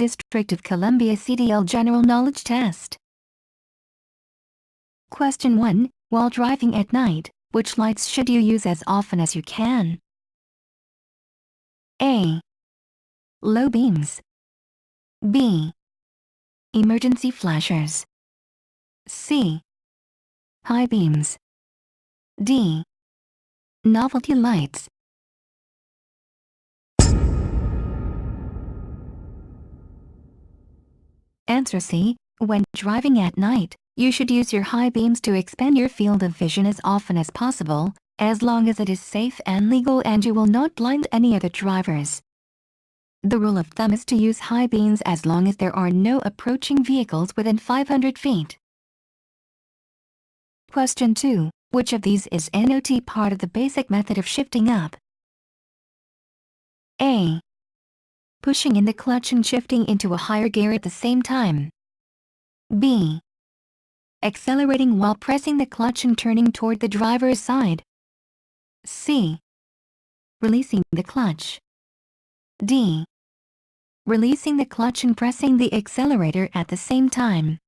District of Columbia CDL General Knowledge Test. Question 1. While driving at night, which lights should you use as often as you can? A. Low beams. B. Emergency flashers. C. High beams. D. Novelty lights. Answer C. When driving at night, you should use your high beams to expand your field of vision as often as possible, as long as it is safe and legal and you will not blind any other drivers. The rule of thumb is to use high beams as long as there are no approaching vehicles within 500 feet. Question 2. Which of these is not part of the basic method of shifting up? A. Pushing in the clutch and shifting into a higher gear at the same time. B. Accelerating while pressing the clutch and turning toward the driver's side. C. Releasing the clutch. D. Releasing the clutch and pressing the accelerator at the same time.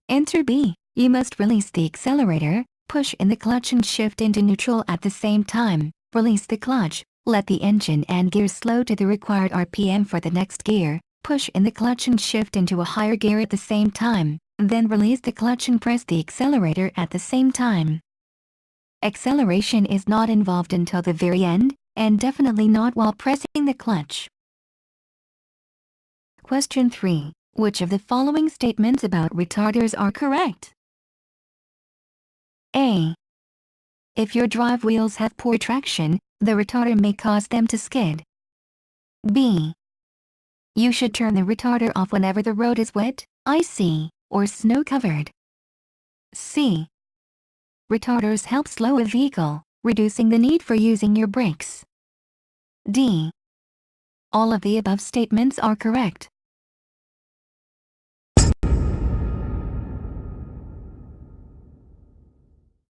Answer B. You must release the accelerator, push in the clutch and shift into neutral at the same time, release the clutch, let the engine and gear slow to the required RPM for the next gear, push in the clutch and shift into a higher gear at the same time, then release the clutch and press the accelerator at the same time. Acceleration is not involved until the very end, and definitely not while pressing the clutch. Question 3. Which of the following statements about retarders are correct? A. If your drive wheels have poor traction, the retarder may cause them to skid. B. You should turn the retarder off whenever the road is wet, icy, or snow-covered. C. Retarders help slow a vehicle, reducing the need for using your brakes. D. All of the above statements are correct.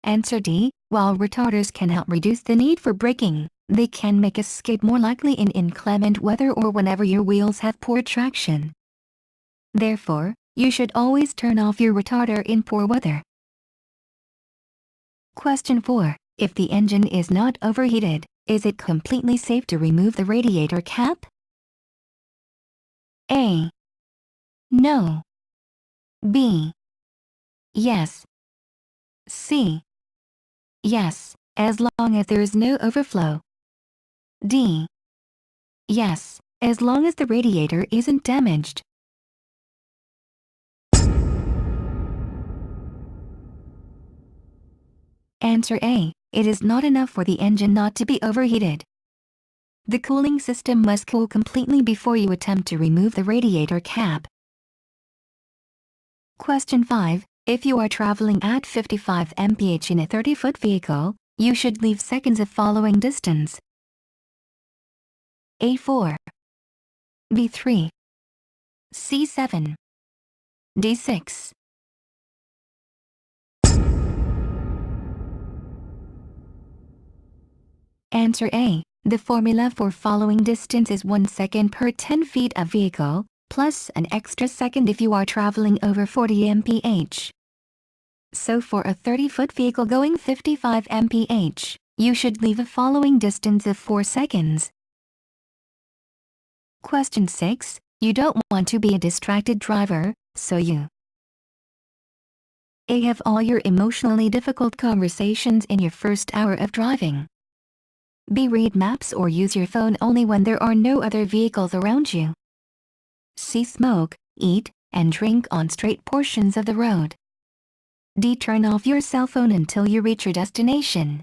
Answer D. While retarders can help reduce the need for braking, they can make a skid more likely in inclement weather or whenever your wheels have poor traction. Therefore, you should always turn off your retarder in poor weather. Question 4. If the engine is not overheated, is it completely safe to remove the radiator cap? A. No. B. Yes. C. Yes, as long as there is no overflow. D. Yes, as long as the radiator isn't damaged. Answer A. It is not enough for the engine not to be overheated. The cooling system must cool completely before you attempt to remove the radiator cap. Question 5. If you are traveling at 55 mph in a 30-foot vehicle, you should leave seconds of following distance. A4, B3, C7, D6. Answer A. The formula for following distance is 1 second per 10 feet of vehicle, plus an extra second if you are traveling over 40 mph. So for a 30-foot vehicle going 55 mph, you should leave a following distance of 4 seconds. Question 6. You don't want to be a distracted driver, so you A. Have all your emotionally difficult conversations in your first hour of driving. B. Read maps or use your phone only when there are no other vehicles around you. C. Smoke, eat, and drink on straight portions of the road. D. Turn off your cell phone until you reach your destination.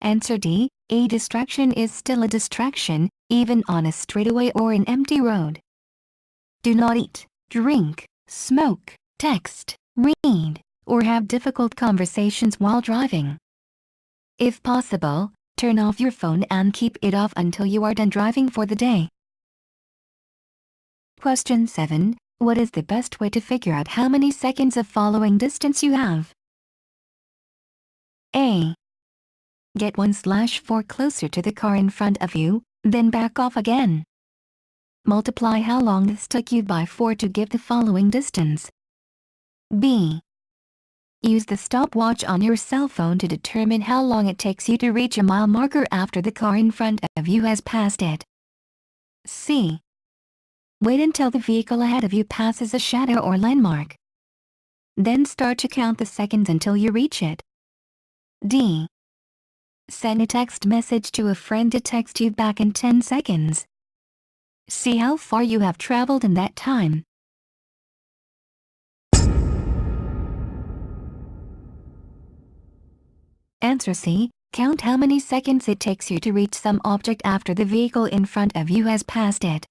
Answer D. A distraction is still a distraction, even on a straightaway or an empty road. Do not eat, drink, smoke, text, read, or have difficult conversations while driving. If possible, turn off your phone and keep it off until you are done driving for the day. Question 7. What is the best way to figure out how many seconds of following distance you have? A. Get 1/4 closer to the car in front of you, then back off again. Multiply how long this took you by 4 to give the following distance. B. Use the stopwatch on your cell phone to determine how long it takes you to reach a mile marker after the car in front of you has passed it. C. Wait until the vehicle ahead of you passes a shadow or landmark. Then start to count the seconds until you reach it. D. Send a text message to a friend to text you back in 10 seconds. See how far you have traveled in that time. Answer C. Count how many seconds it takes you to reach some object after the vehicle in front of you has passed it.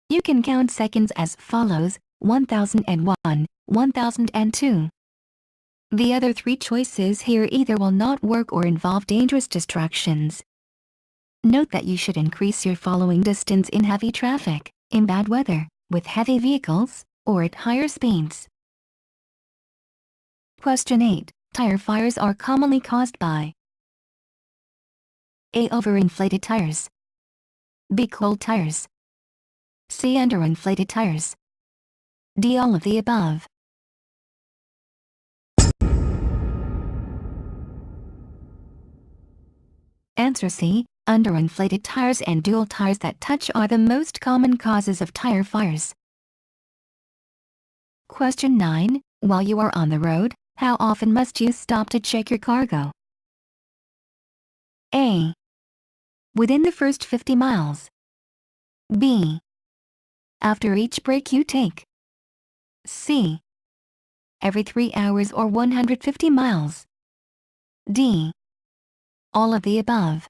You can count seconds as follows: 1001, 1002. The other 3 choices here either will not work or involve dangerous distractions. Note that you should increase your following distance in heavy traffic, in bad weather, with heavy vehicles, or at higher speeds. Question 8. Tire fires are commonly caused by A. Overinflated tires, B. Cold tires, C. Underinflated tires, D. All of the above. Answer C. Underinflated tires and dual tires that touch are the most common causes of tire fires. Question 9. While you are on the road, how often must you stop to check your cargo? A. Within the first 50 miles. B. After each break you take. C. Every 3 hours or 150 miles. D. All of the above.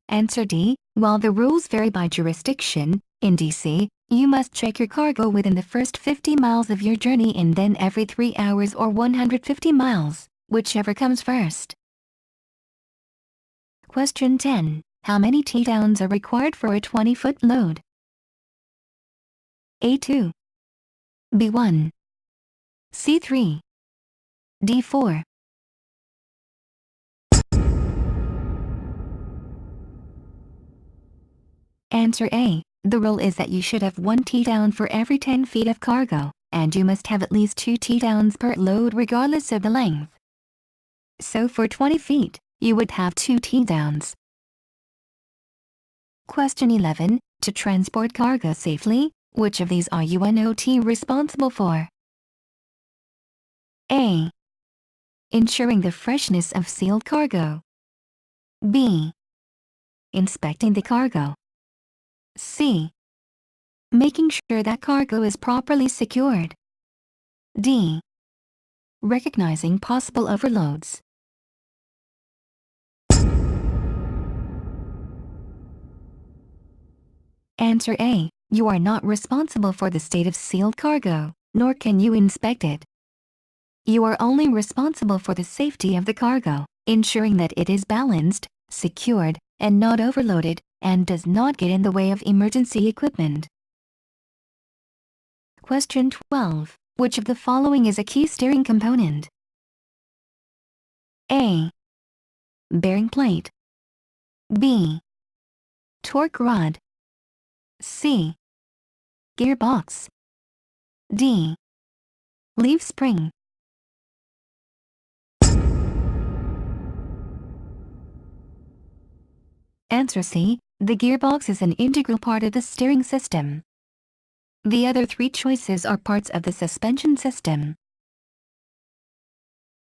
Answer D. While the rules vary by jurisdiction, in DC, you must check your cargo within the first 50 miles of your journey and then every 3 hours or 150 miles, whichever comes first. Question 10. How many tiedowns are required for a 20-foot load? A2, B1, C3, D4. Answer A. The rule is that you should have 1 tiedown for every 10 feet of cargo, and you must have at least 2 tiedowns per load regardless of the length. So for 20 feet, you would have 2 tiedowns. Question 11. To transport cargo safely, which of these are you not responsible for? A. Ensuring the freshness of sealed cargo. B. Inspecting the cargo. C. Making sure that cargo is properly secured. D. Recognizing possible overloads. Answer A. You are not responsible for the state of sealed cargo, nor can you inspect it. You are only responsible for the safety of the cargo, ensuring that it is balanced, secured, and not overloaded, and does not get in the way of emergency equipment. Question 12. Which of the following is a key steering component? A. Bearing plate. B. Torque rod. C. Gearbox. D. Leaf spring. Answer C. The gearbox is an integral part of the steering system. The other 3 choices are parts of the suspension system.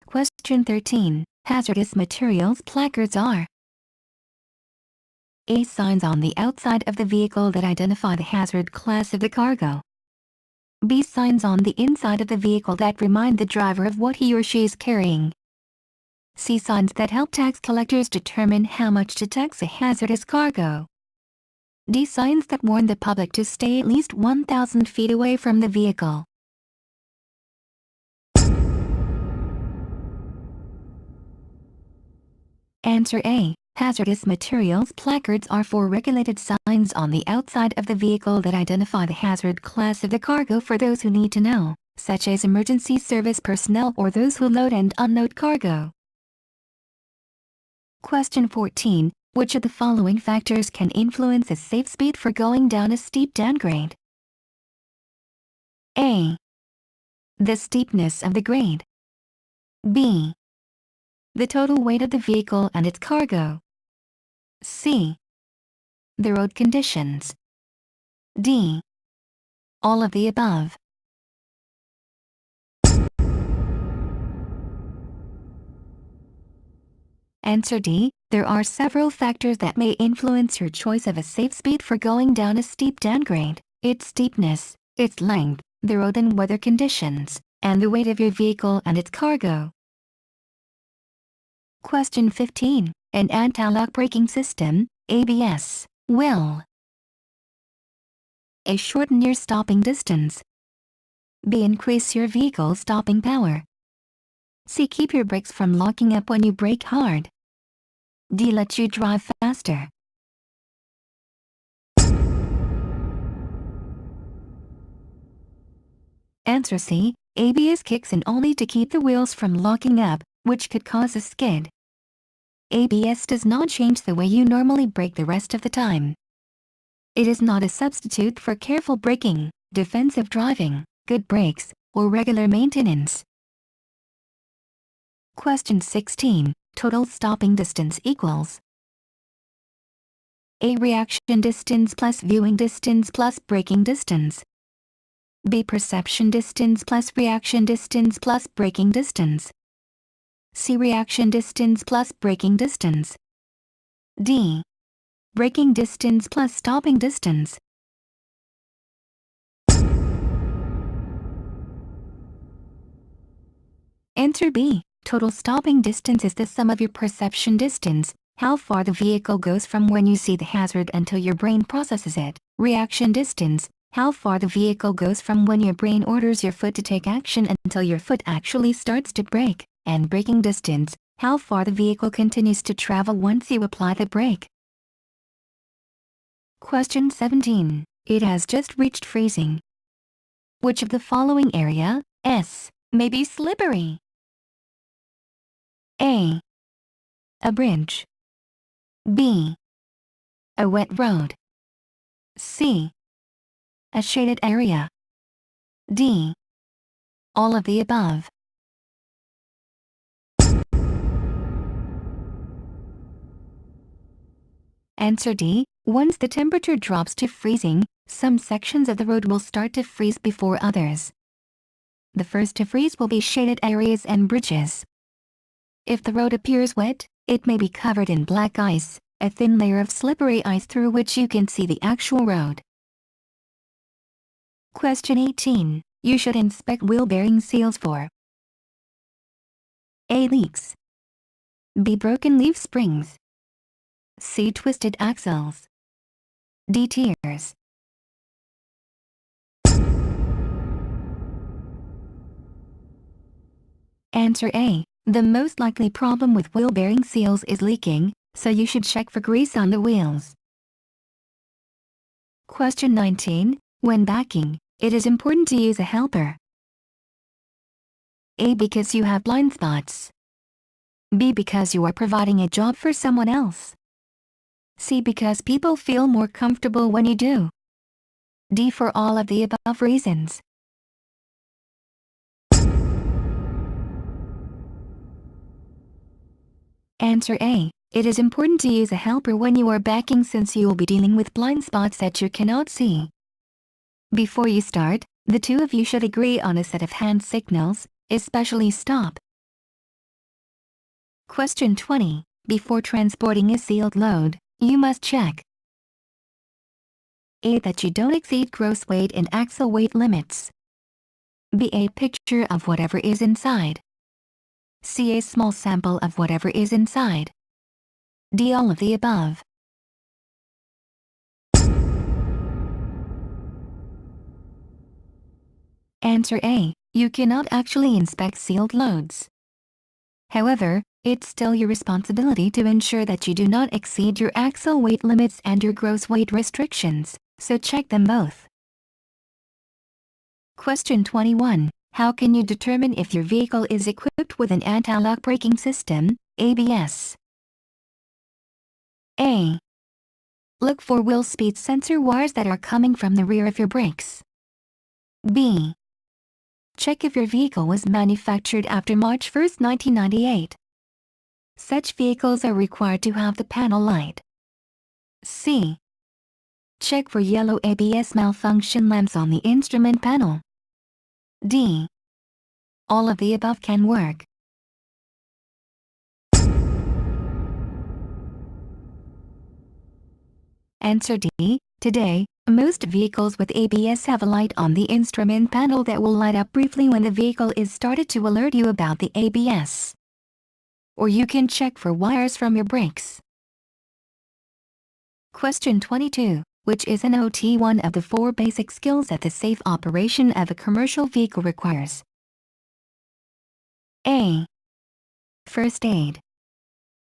Question 13. Hazardous materials placards are A. Signs on the outside of the vehicle that identify the hazard class of the cargo. B. Signs on the inside of the vehicle that remind the driver of what he or she is carrying. C. Signs that help tax collectors determine how much to tax a hazardous cargo. D. Signs that warn the public to stay at least 1,000 feet away from the vehicle. Answer A. Hazardous materials placards are for regulated signs on the outside of the vehicle that identify the hazard class of the cargo for those who need to know, such as emergency service personnel or those who load and unload cargo. Question 14. Which of the following factors can influence a safe speed for going down a steep downgrade? A. The steepness of the grade. B. The total weight of the vehicle and its cargo. C. The road conditions. D. All of the above. Answer D. There are several factors that may influence your choice of a safe speed for going down a steep downgrade: its steepness, its length, the road and weather conditions, and the weight of your vehicle and its cargo. Question 15. An anti-lock braking system, ABS, will A. Shorten your stopping distance. B. Increase your vehicle's stopping power. C. Keep your brakes from locking up when you brake hard. D. Let you drive faster. Answer C. ABS kicks in only to keep the wheels from locking up, which could cause a skid. ABS does not change the way you normally brake the rest of the time. It is not a substitute for careful braking, defensive driving, good brakes, or regular maintenance. Question 16. Total stopping distance equals A. Reaction distance plus viewing distance plus braking distance. B. Perception distance plus reaction distance plus braking distance. C. Reaction distance plus braking distance. D. Braking distance plus stopping distance. Answer B. Total stopping distance is the sum of your perception distance, how far the vehicle goes from when you see the hazard until your brain processes it. Reaction distance, how far the vehicle goes from when your brain orders your foot to take action until your foot actually starts to brake. And braking distance, how far the vehicle continues to travel once you apply the brake. Question 17. It has just reached freezing. Which of the following area, S, may be slippery? A. A bridge. B. A wet road. C. A shaded area. D. All of the above. Answer D. Once the temperature drops to freezing, some sections of the road will start to freeze before others. The first to freeze will be shaded areas and bridges. If the road appears wet, it may be covered in black ice, a thin layer of slippery ice through which you can see the actual road. Question 18. You should inspect wheel bearing seals for A. Leaks. B. Broken leaf springs. C. Twisted axles. D. Tears. Answer A. The most likely problem with wheel bearing seals is leaking, so you should check for grease on the wheels. Question 19. When backing, it is important to use a helper. A. Because you have blind spots. B. Because you are providing a job for someone else. C. Because people feel more comfortable when you do. D. For all of the above reasons. Answer A. It is important to use a helper when you are backing since you will be dealing with blind spots that you cannot see. Before you start, the two of you should agree on a set of hand signals, especially stop. Question 20. Before transporting a sealed load, you must check A. That you don't exceed gross weight and axle weight limits. B. A picture of whatever is inside. C. A small sample of whatever is inside. D. All of the above. Answer A. You cannot actually inspect sealed loads. However, it's still your responsibility to ensure that you do not exceed your axle weight limits and your gross weight restrictions, so check them both. Question 21. How can you determine if your vehicle is equipped with an anti-lock braking system, ABS? A. Look for wheel speed sensor wires that are coming from the rear of your brakes. B. Check if your vehicle was manufactured after March 1, 1998. Such vehicles are required to have the panel light. C. Check for yellow ABS malfunction lamps on the instrument panel. D. All of the above can work. Answer D. Today, most vehicles with ABS have a light on the instrument panel that will light up briefly when the vehicle is started to alert you about the ABS. Or you can check for wires from your brakes. Question 22. Which is an one of the 4 basic skills that the safe operation of a commercial vehicle requires? A. First aid.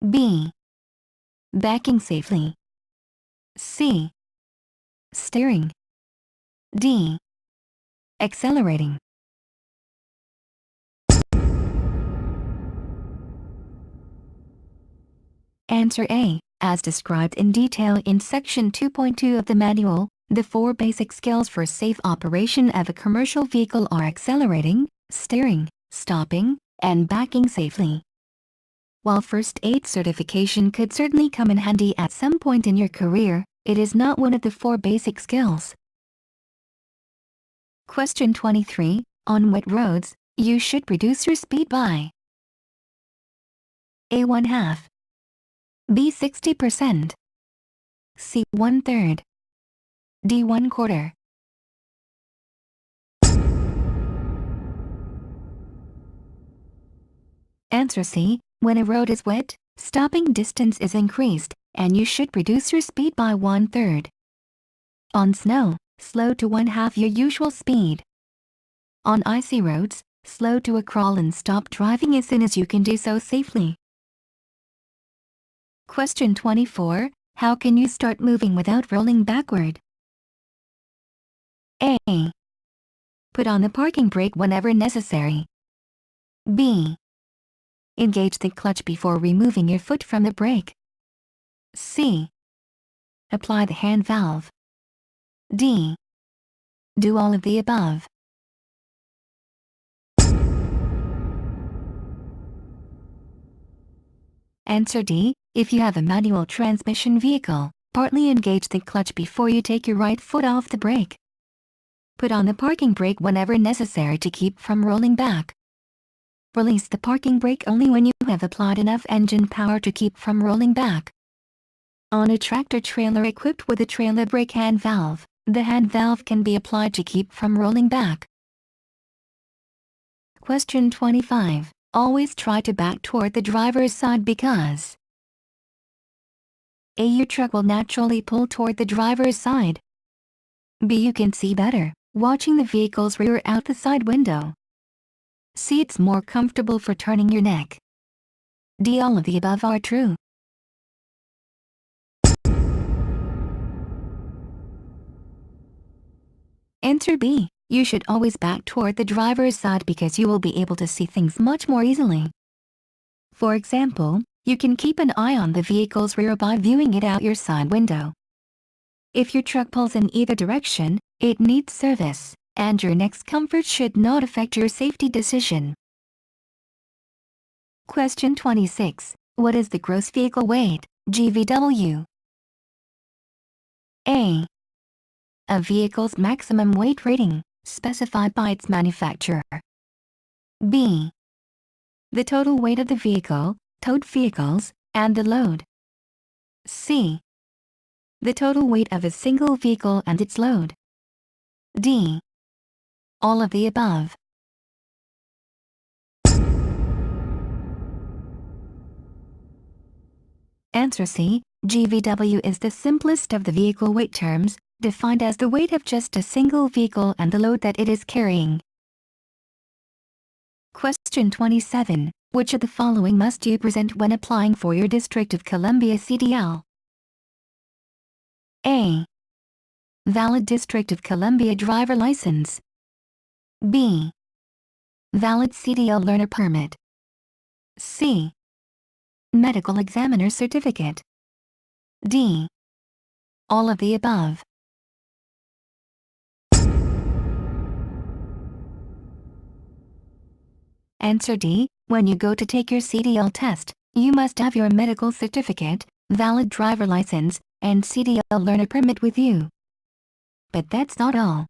B. Backing safely. C. Steering. D. Accelerating. Answer A. As described in detail in Section 2.2 of the manual, the 4 basic skills for safe operation of a commercial vehicle are accelerating, steering, stopping, and backing safely. While first aid certification could certainly come in handy at some point in your career, it is not one of the 4 basic skills. Question 23. On what roads, you should reduce your speed by? A. 1/2. B. 60%. C. 1/3. D. 1/4. Answer C. When a road is wet, stopping distance is increased, and you should reduce your speed by 1/3. On snow, slow to 1/2 your usual speed. On icy roads, slow to a crawl and stop driving as soon as you can do so safely. Question 24. How can you start moving without rolling backward? A. Put on the parking brake whenever necessary. B. Engage the clutch before removing your foot from the brake. C. Apply the hand valve. D. Do all of the above. Answer D. If you have a manual transmission vehicle, partly engage the clutch before you take your right foot off the brake. Put on the parking brake whenever necessary to keep from rolling back. Release the parking brake only when you have applied enough engine power to keep from rolling back. On a tractor-trailer equipped with a trailer brake hand valve, the hand valve can be applied to keep from rolling back. Question 25. Always try to back toward the driver's side because A. Your truck will naturally pull toward the driver's side. B. You can see better, watching the vehicle's rear out the side window. C. It's more comfortable for turning your neck. D. All of the above are true. Answer B. You should always back toward the driver's side because you will be able to see things much more easily. For example, you can keep an eye on the vehicle's rear by viewing it out your side window. If your truck pulls in either direction, it needs service, and your neck's comfort should not affect your safety decision. Question 26. What is the gross vehicle weight, GVW? A. A vehicle's maximum weight rating, specified by its manufacturer. B. The total weight of the vehicle, towed vehicles, and the load. C. The total weight of a single vehicle and its load. D. All of the above. Answer C. GVW is the simplest of the vehicle weight terms, defined as the weight of just a single vehicle and the load that it is carrying. Question 27. Which of the following must you present when applying for your District of Columbia CDL? A. Valid District of Columbia driver license. B. Valid CDL learner permit. C. Medical examiner certificate. D. All of the above. Answer D. When you go to take your CDL test, you must have your medical certificate, valid driver license, and CDL learner permit with you. But that's not all.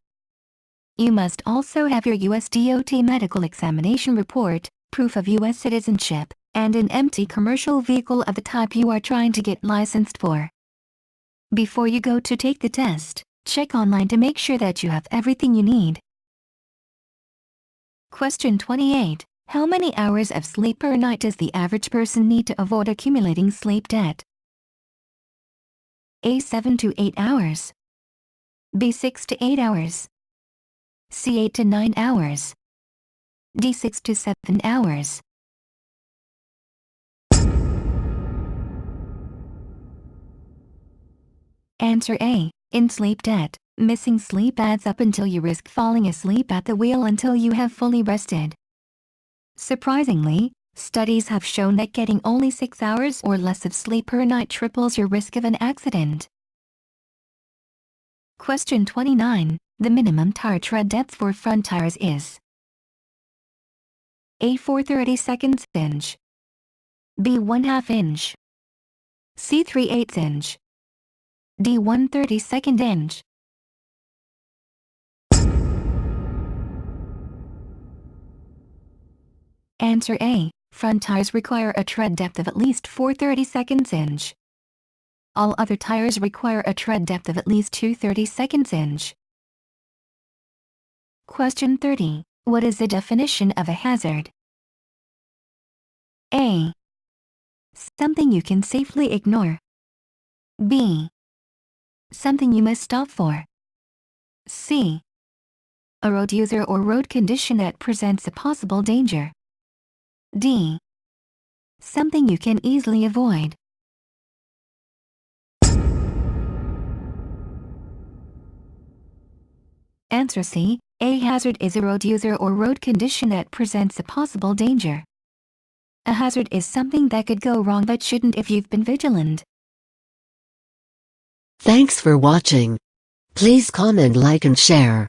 You must also have your USDOT medical examination report, proof of U.S. citizenship, and an empty commercial vehicle of the type you are trying to get licensed for. Before you go to take the test, check online to make sure that you have everything you need. Question 28. How many hours of sleep per night does the average person need to avoid accumulating sleep debt? A. 7 to 8 hours. B. 6 to 8 hours. C. 8 to 9 hours. D. 6 to 7 hours. Answer A. In sleep debt, missing sleep adds up until you risk falling asleep at the wheel until you have fully rested. Surprisingly, studies have shown that getting only 6 hours or less of sleep per night triples your risk of an accident. Question 29. The minimum tire tread depth for front tires is A. 4/32 inch. B. 1/2 inch. C. 3/8 inch. D. 1/32 inch. Answer A. Front tires require a tread depth of at least 4/32 inch. All other tires require a tread depth of at least 2/32 inch. Question 30. What is the definition of a hazard? A. Something you can safely ignore. B. Something you must stop for. C. A road user or road condition that presents a possible danger. D. Something you can easily avoid. Answer C. A hazard is a road user or road condition that presents a possible danger. A hazard is something that could go wrong but shouldn't if you've been vigilant. Thanks for watching. Please comment, like and share.